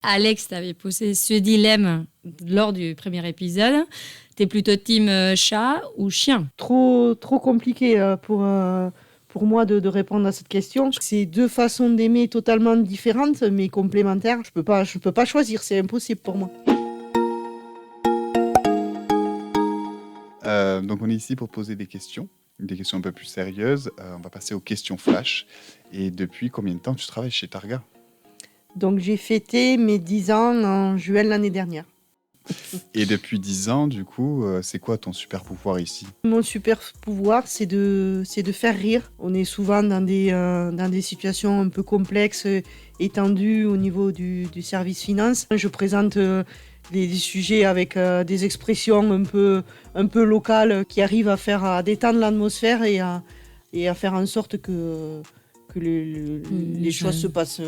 Alex t'avait posé ce dilemme lors du premier épisode. T'es plutôt team chat ou chien? Trop compliqué pour moi de répondre à cette question. C'est deux façons d'aimer totalement différentes, mais complémentaires. Je peux pas choisir, c'est impossible pour moi. Donc on est ici pour poser des questions un peu plus sérieuses. On va passer aux questions flash. Et depuis combien de temps tu travailles chez Targa? Donc j'ai fêté mes 10 ans en juin l'année dernière. Et depuis 10 ans, du coup, c'est quoi ton super pouvoir ici? Mon super pouvoir, c'est de faire rire. On est souvent dans des situations un peu complexes, étendues au niveau du service finance. Je présente des sujets avec des expressions un peu locales qui arrivent à détendre l'atmosphère et à faire en sorte que les choses se passent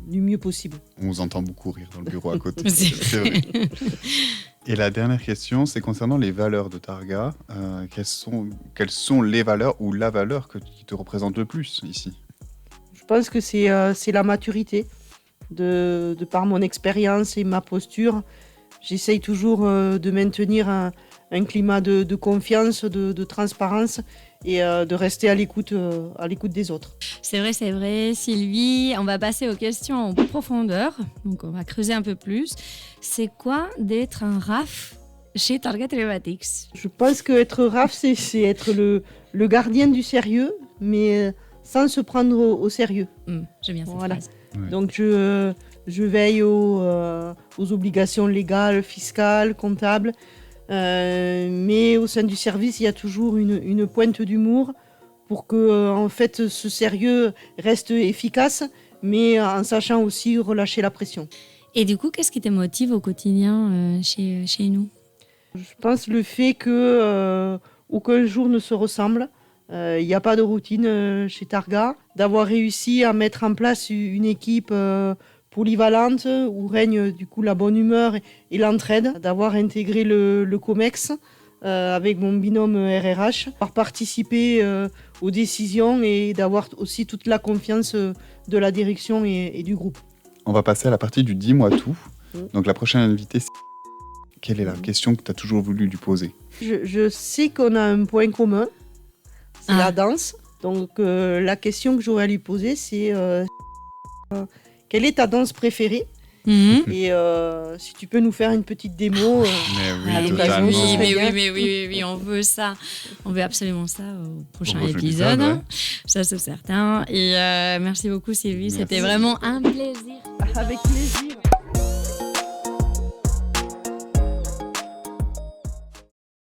du mieux possible. On vous entend beaucoup rire dans le bureau à côté. C'est vrai. Et la dernière question, c'est concernant les valeurs de Targa. Quelles sont les valeurs ou la valeur qui te représente le plus ici? Je pense que c'est la maturité. De par mon expérience et ma posture, j'essaye toujours de maintenir un climat de confiance, de transparence et de rester à l'écoute des autres. C'est vrai, Sylvie. On va passer aux questions en profondeur. Donc, on va creuser un peu plus. C'est quoi d'être un RAF chez Targa Telematics? Je pense qu'être RAF, c'est être le gardien du sérieux, mais sans se prendre au sérieux. J'aime bien cette Voilà. phrase. Ouais. Donc, je veille aux obligations légales, fiscales, comptables. Mais au sein du service, il y a toujours une pointe d'humour pour que en fait, ce sérieux reste efficace, mais en sachant aussi relâcher la pression. Et du coup, qu'est-ce qui te motive au quotidien chez nous? Je pense le fait que aucun jour ne se ressemble. Il n'y a pas de routine chez Targa. D'avoir réussi à mettre en place une équipe polyvalente où règne du coup la bonne humeur et l'entraide, d'avoir intégré le COMEX avec mon binôme RRH, d'avoir participé aux décisions et d'avoir aussi toute la confiance de la direction et du groupe. On va passer à la partie du dis-moi tout. Donc la prochaine invitée, c'est... Quelle est la question que tu as toujours voulu lui poser? Je sais qu'on a un point commun, c'est la danse. Donc la question que j'aurais à lui poser, c'est quelle est ta danse préférée? Et si tu peux nous faire une petite démo à l'occasion, ce serait bien. Oui, on veut ça. On veut absolument ça au prochain épisode. épisode. Ouais. Ça, c'est certain. Et merci beaucoup, Sylvie. Merci. C'était vraiment un plaisir. Avec plaisir.